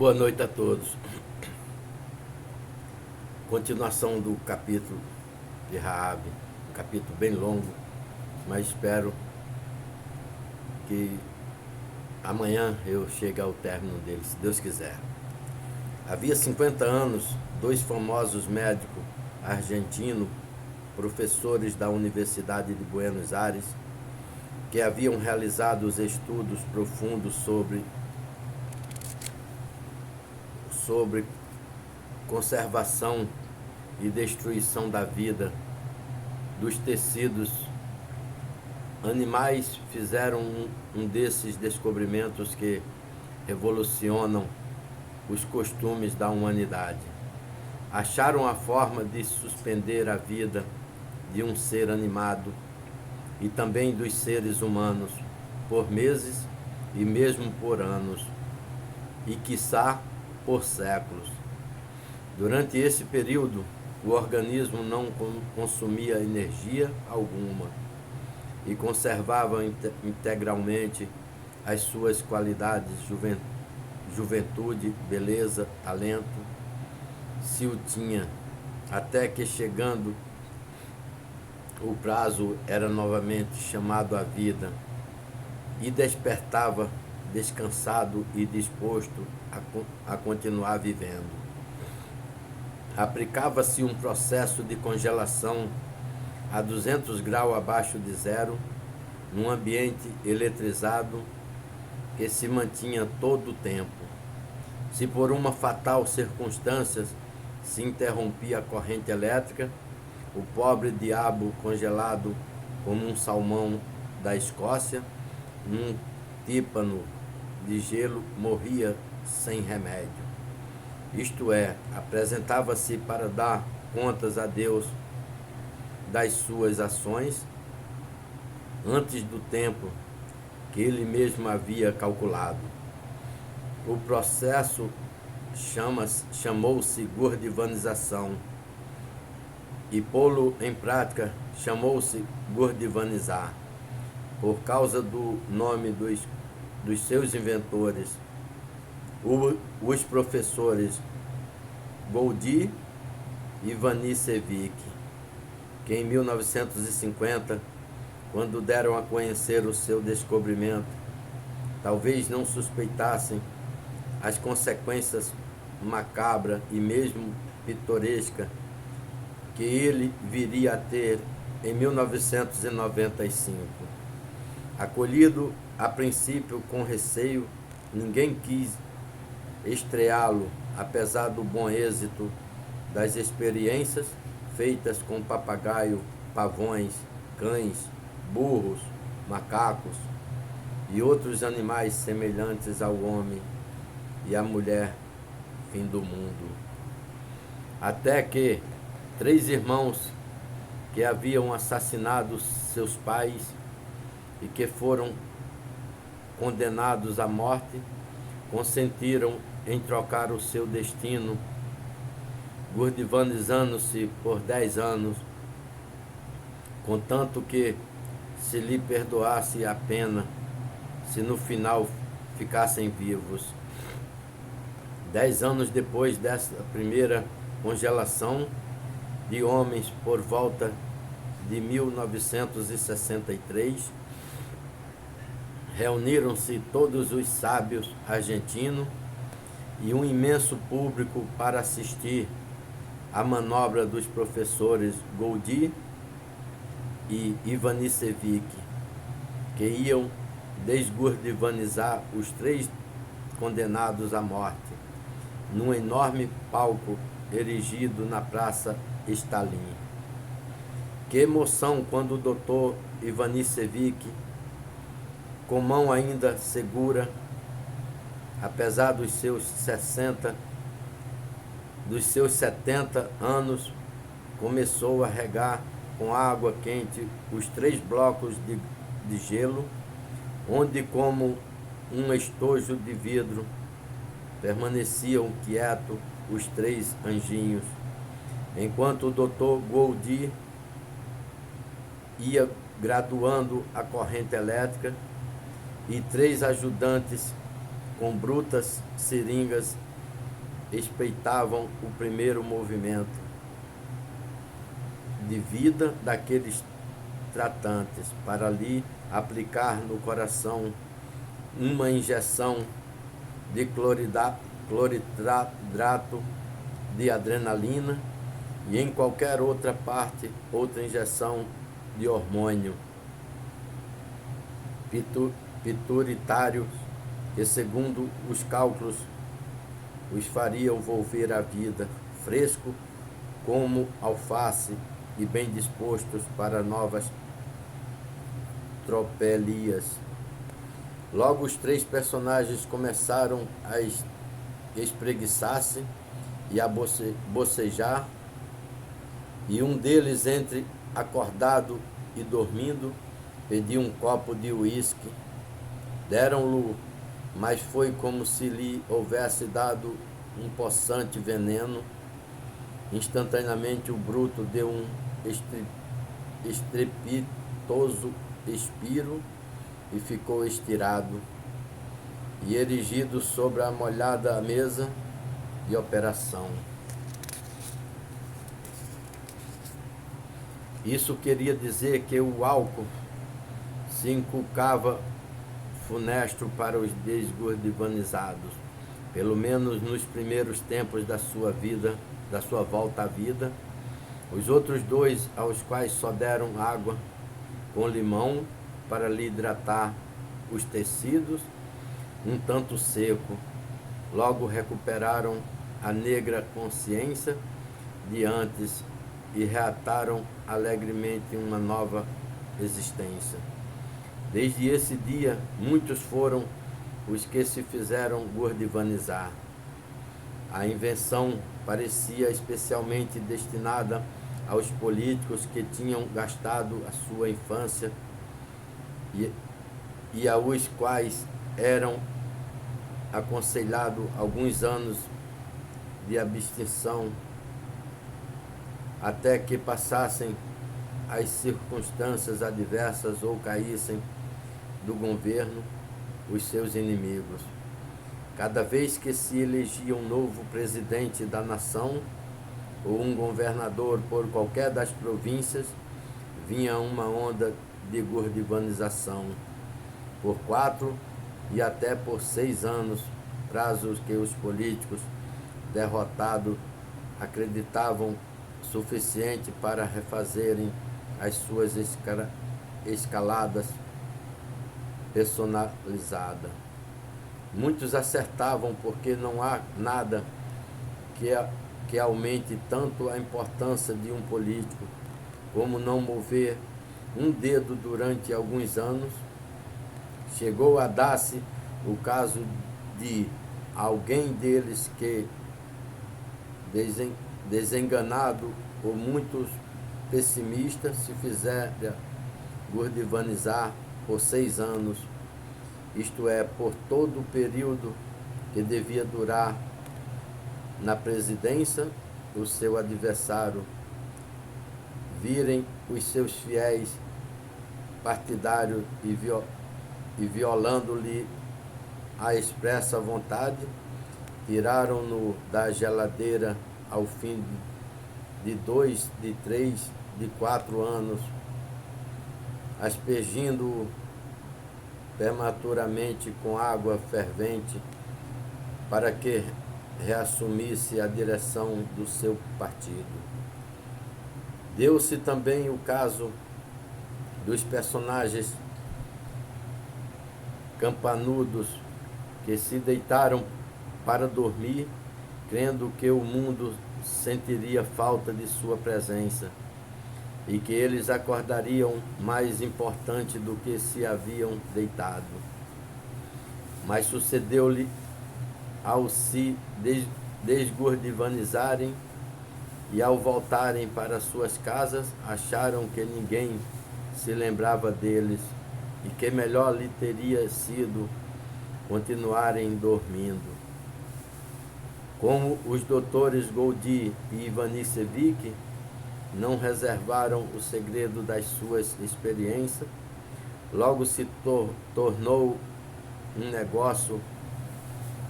Boa noite a todos. Continuação do capítulo de Raabe, um capítulo bem longo, mas espero que amanhã eu chegue ao término dele, se Deus quiser. Havia 50 anos, dois famosos médicos argentinos, professores da Universidade de Buenos Aires, que haviam realizado os estudos profundos sobre conservação e destruição da vida dos tecidos animais, fizeram um desses descobrimentos que revolucionam os costumes da humanidade. Acharam a forma de suspender a vida de um ser animado e também dos seres humanos por meses e mesmo por anos, e quiçá por séculos. Durante esse período, o organismo não consumia energia alguma e conservava integralmente as suas qualidades, juventude, beleza, talento, se o tinha, até que, chegando o prazo, era novamente chamado à vida e despertava descansado e disposto a continuar vivendo. Aplicava-se um processo de congelação a 200 graus abaixo de zero, num ambiente eletrizado que se mantinha todo o tempo. Se por uma fatal circunstância se interrompia a corrente elétrica, o pobre diabo, congelado como um salmão da Escócia, num tímpano de gelo, morria sem remédio. Isto é, apresentava-se para dar contas a Deus das suas ações antes do tempo que ele mesmo havia calculado. O processo chamou-se gordivanização e pô-lo em prática chamou-se gordivanizar, por causa do nome dos seus inventores, os professores Goldi e Ivanišević, que em 1950, quando deram a conhecer o seu descobrimento, talvez não suspeitassem as consequências macabras e mesmo pitorescas que ele viria a ter em 1995. Acolhido a princípio com receio, ninguém quis estreá-lo, apesar do bom êxito das experiências feitas com papagaio, pavões, cães, burros, macacos e outros animais semelhantes ao homem e à mulher, fim do mundo. Até que 3 irmãos que haviam assassinado seus pais e que foram condenados à morte, consentiram em trocar o seu destino, gordivanizando-se por 10 anos, contanto que se lhe perdoasse a pena, se no final ficassem vivos. 10 anos depois dessa primeira congelação de homens, por volta de 1963, reuniram-se todos os sábios argentinos e um imenso público para assistir à manobra dos professores Goldi e Ivanišević, que iam desgordivanizar os 3 condenados à morte, num enorme palco erigido na Praça Stalin. Que emoção quando o Dr. Ivanišević, com mão ainda segura, apesar dos seus 70 anos, começou a regar com água quente os 3 blocos de gelo, onde, como um estojo de vidro, permaneciam quietos os 3 anjinhos, enquanto o Dr. Goldi ia graduando a corrente elétrica e 3 ajudantes com brutas seringas espreitavam o primeiro movimento de vida daqueles tratantes, para lhe aplicar no coração uma injeção de cloridrato de adrenalina e em qualquer outra parte outra injeção de hormônio pituitário que, segundo os cálculos, os fariam volver à vida, fresco como alface e bem dispostos para novas tropelias. Logo os três personagens começaram a espreguiçar-se e a bocejar, e um deles, entre acordado e dormindo, pediu um copo de uísque. Deram-lhe, mas foi como se lhe houvesse dado um possante veneno. Instantaneamente o bruto deu um estrepitoso expiro e ficou estirado e erigido sobre a molhada mesa de operação. Isso queria dizer que o álcool se inculcava funesto para os desgordivanizados, pelo menos nos primeiros tempos da sua vida, da sua volta à vida. Os outros dois, aos quais só deram água com limão para lhe hidratar os tecidos, um tanto seco, logo recuperaram a negra consciência de antes e reataram alegremente uma nova existência. Desde esse dia, muitos foram os que se fizeram gordivanizar. A invenção parecia especialmente destinada aos políticos que tinham gastado a sua infância e aos quais eram aconselhados alguns anos de abstenção até que passassem as circunstâncias adversas ou caíssem do governo os seus inimigos. Cada vez que se elegia um novo presidente da nação ou um governador por qualquer das províncias, vinha uma onda de gordivanização por 4 e até por 6 anos, prazos que os políticos derrotados acreditavam suficiente para refazerem as suas escaladas personalizadas. Muitos acertavam, porque não há nada que aumente tanto a importância de um político como não mover um dedo durante alguns anos. Chegou a dar-se o caso de alguém deles que, desenganado ou muito pessimista, se fizera gordivanizar por 6 anos, isto é, por todo o período que devia durar na presidência o seu adversário, virem os seus fiéis partidários e violando-lhe a expressa vontade, tiraram-no da geladeira ao fim de 2, de 3, de 4 anos, aspergindo-o prematuramente com água fervente para que reassumisse a direção do seu partido. Deu-se também o caso dos personagens campanudos que se deitaram para dormir, crendo que o mundo sentiria falta de sua presença e que eles acordariam mais importante do que se haviam deitado. Mas sucedeu-lhe, ao se desgordivanizarem e ao voltarem para suas casas, acharam que ninguém se lembrava deles e que melhor lhe teria sido continuarem dormindo. Como os doutores Goldy e Ivanisevic não reservaram o segredo das suas experiências, logo se tornou um negócio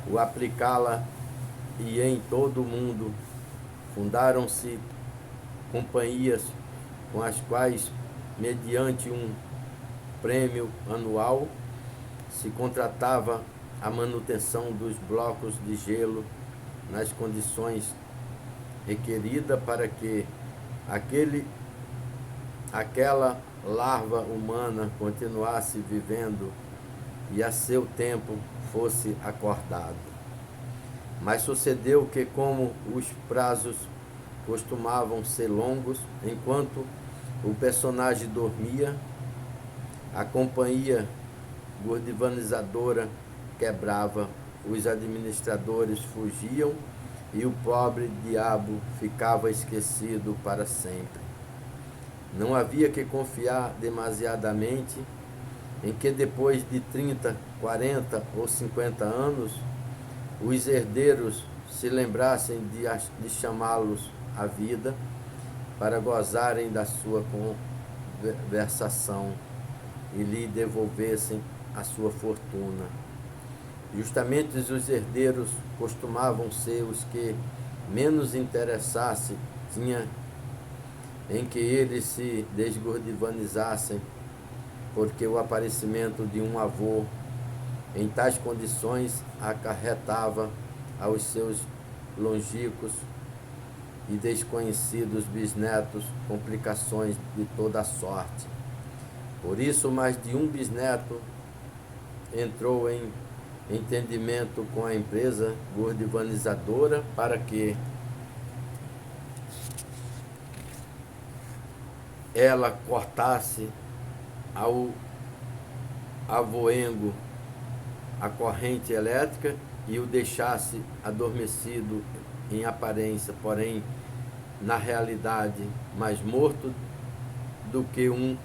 o aplicá-la e em todo o mundo fundaram-se companhias com as quais, mediante um prêmio anual, se contratava a manutenção dos blocos de gelo nas condições requeridas para que aquela larva humana continuasse vivendo e a seu tempo fosse acordado. Mas sucedeu que, como os prazos costumavam ser longos, enquanto o personagem dormia, a companhia gordivanizadora quebrava, os administradores fugiam e o pobre diabo ficava esquecido para sempre. Não havia que confiar demasiadamente em que depois de 30, 40 ou 50 anos, os herdeiros se lembrassem de chamá-los à vida para gozarem da sua conversação e lhe devolvessem a sua fortuna. Justamente os herdeiros costumavam ser os que menos interessasse tinha em que eles se desgordivanizassem, porque o aparecimento de um avô em tais condições acarretava aos seus longínquos e desconhecidos bisnetos complicações de toda a sorte. Por isso, mais de um bisneto entrou em entendimento com a empresa gordivanizadora para que ela cortasse ao avoengo a corrente elétrica e o deixasse adormecido em aparência, porém, na realidade, mais morto do que um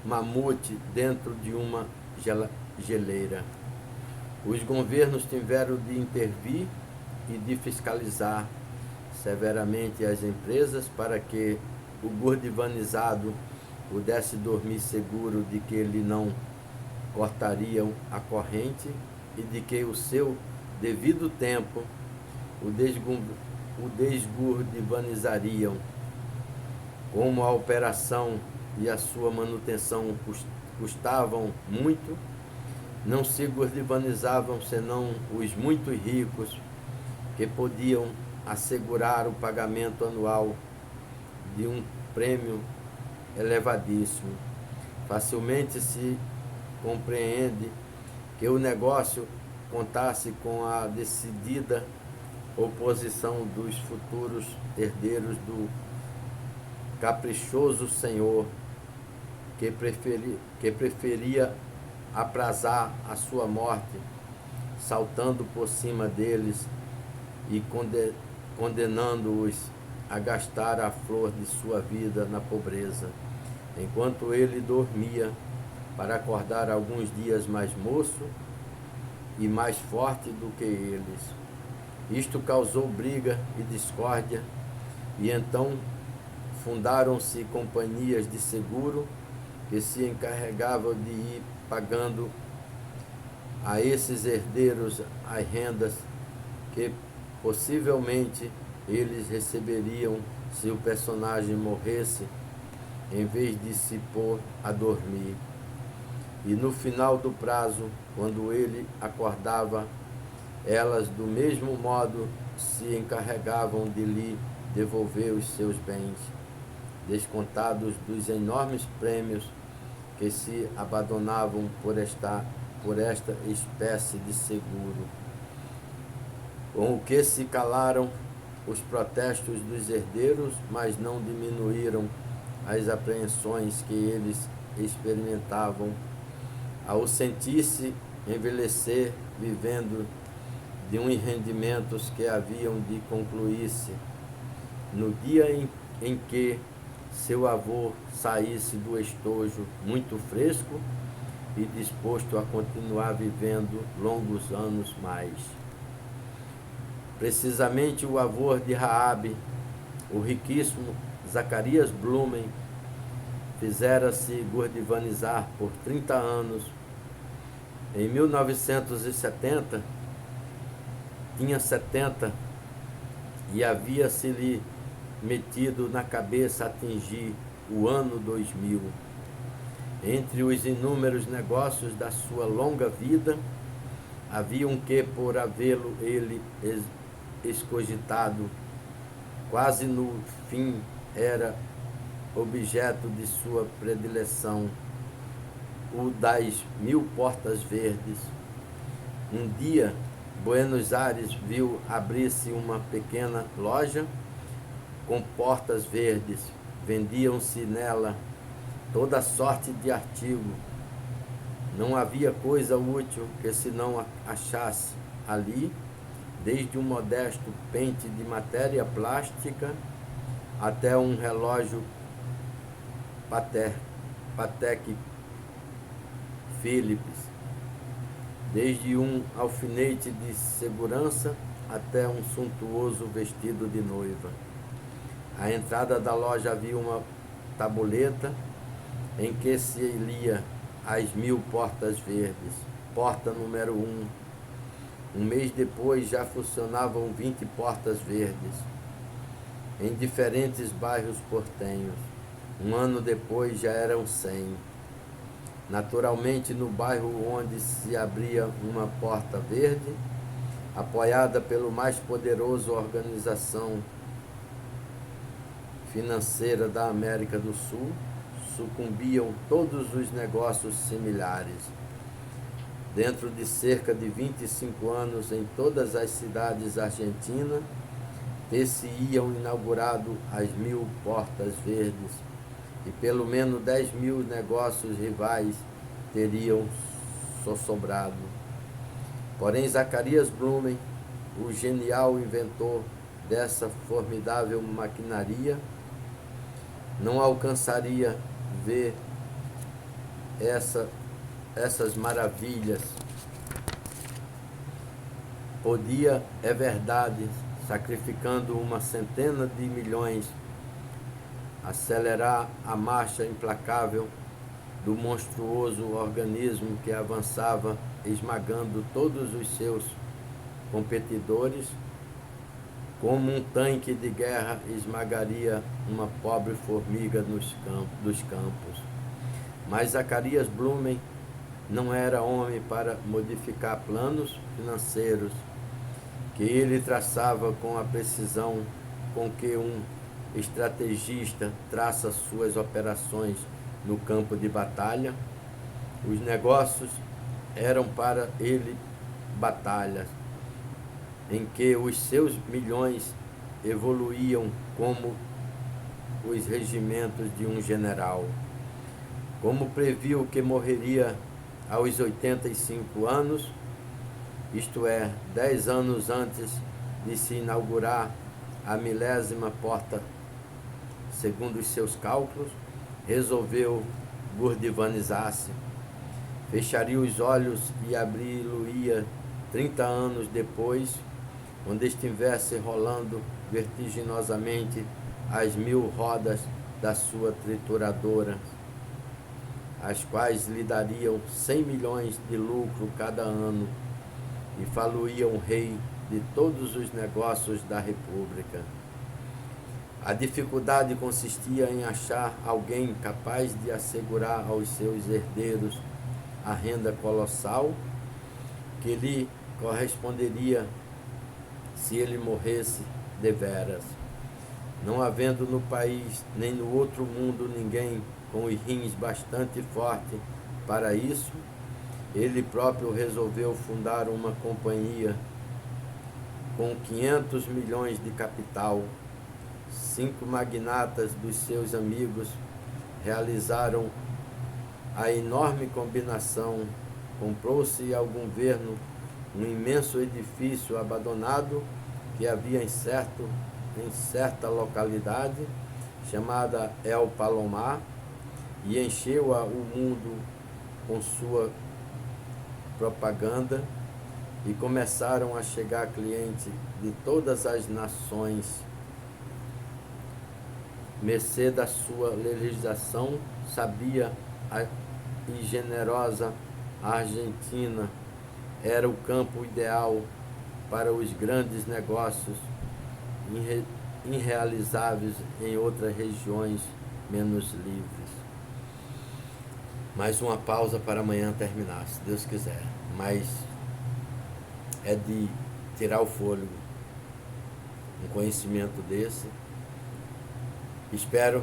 mamute dentro de uma geleira. Os governos tiveram de intervir e de fiscalizar severamente as empresas para que o gordivanizado pudesse dormir seguro de que ele não cortariam a corrente e de que o seu devido tempo o desgordivanizariam. Como a operação e a sua manutenção custavam muito, não se gordivanizavam senão os muito ricos, que podiam assegurar o pagamento anual de um prêmio elevadíssimo. Facilmente se compreende que o negócio contasse com a decidida oposição dos futuros herdeiros do caprichoso senhor, que preferia aprazar a sua morte, saltando por cima deles e condenando-os a gastar a flor de sua vida na pobreza, enquanto ele dormia, para acordar alguns dias mais moço e mais forte do que eles. Isto causou briga e discórdia, e então fundaram-se companhias de seguro que se encarregavam de ir pagando a esses herdeiros as rendas que possivelmente eles receberiam se o personagem morresse, em vez de se pôr a dormir. E no final do prazo, quando ele acordava, elas do mesmo modo se encarregavam de lhe devolver os seus bens, descontados dos enormes prêmios que se abandonavam por esta espécie de seguro. Com o que se calaram os protestos dos herdeiros, mas não diminuíram as apreensões que eles experimentavam ao sentir-se envelhecer, vivendo de uns rendimentos que haviam de concluir-se no dia em que seu avô saísse do estojo muito fresco e disposto a continuar vivendo longos anos mais. Precisamente o avô de Raabe, o riquíssimo Zacarias Blumen, fizera-se gordivanizar por 30 anos. Em 1970, Tinha 70 e havia-se-lhe metido na cabeça atingir o ano 2000. Entre os inúmeros negócios da sua longa vida, havia um que, por havê-lo ele escogitado, quase no fim era objeto de sua predileção, o das 1000 portas verdes. Um dia, Buenos Aires viu abrir-se uma pequena loja com portas verdes. Vendiam-se nela toda sorte de artigo. Não havia coisa útil que se não achasse ali, desde um modesto pente de matéria plástica até um relógio Patek Philips, desde um alfinete de segurança até um suntuoso vestido de noiva. À entrada da loja havia uma tabuleta em que se lia as 1000 portas verdes, porta número 1. Um mês depois já funcionavam 20 portas verdes, em diferentes bairros portenhos. Um ano depois já eram 100. Naturalmente, no bairro onde se abria uma porta verde, apoiada pelo mais poderoso organização financeira da América do Sul, sucumbiam todos os negócios similares. Dentro de cerca de 25 anos, em todas as cidades argentinas, ter-se-iam inaugurado as 1000 portas verdes, e pelo menos 10.000 negócios rivais teriam sossobrado. Porém, Zacarias Blumen, o genial inventor dessa formidável maquinaria, não alcançaria ver essas maravilhas. Podia, é verdade, sacrificando uma centena de milhões, acelerar a marcha implacável do monstruoso organismo que avançava, esmagando todos os seus competidores, como um tanque de guerra esmagaria uma pobre formiga dos campos. Mas Zacarias Blumen não era homem para modificar planos financeiros que ele traçava com a precisão com que um estrategista traça suas operações no campo de batalha. Os negócios eram para ele batalhas, em que os seus milhões evoluíam como os regimentos de um general. Como previu que morreria aos 85 anos, isto é, 10 anos antes de se inaugurar a 1000ª porta, segundo os seus cálculos, resolveu burdivanizar-se. Fecharia os olhos e abri-lo-ia 30 anos depois, quando estivesse rolando vertiginosamente as 1000 rodas da sua trituradora, as quais lhe dariam 100 milhões de lucro cada ano, e faloria um rei de todos os negócios da República. A dificuldade consistia em achar alguém capaz de assegurar aos seus herdeiros a renda colossal que lhe corresponderia se ele morresse deveras. Não havendo no país nem no outro mundo ninguém com os rins bastante forte para isso, ele próprio resolveu fundar uma companhia com 500 milhões de capital. 5 magnatas dos seus amigos realizaram a enorme combinação. Comprou-se ao governo um imenso edifício abandonado que havia em certa localidade chamada El Palomar, e encheu-a o mundo com sua propaganda, e começaram a chegar clientes de todas as nações. Mercê da sua legislação sabia e generosa, a Argentina era o campo ideal para os grandes negócios irrealizáveis em outras regiões menos livres. Mais uma pausa para amanhã terminar, se Deus quiser. Mas é de tirar o fôlego um conhecimento desse. Espero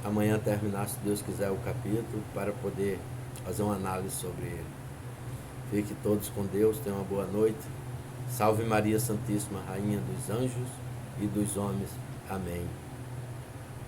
amanhã terminar, se Deus quiser, o capítulo para poder fazer uma análise sobre ele. Fique todos com Deus, tenham uma boa noite. Salve Maria Santíssima, Rainha dos Anjos e dos Homens. Amém.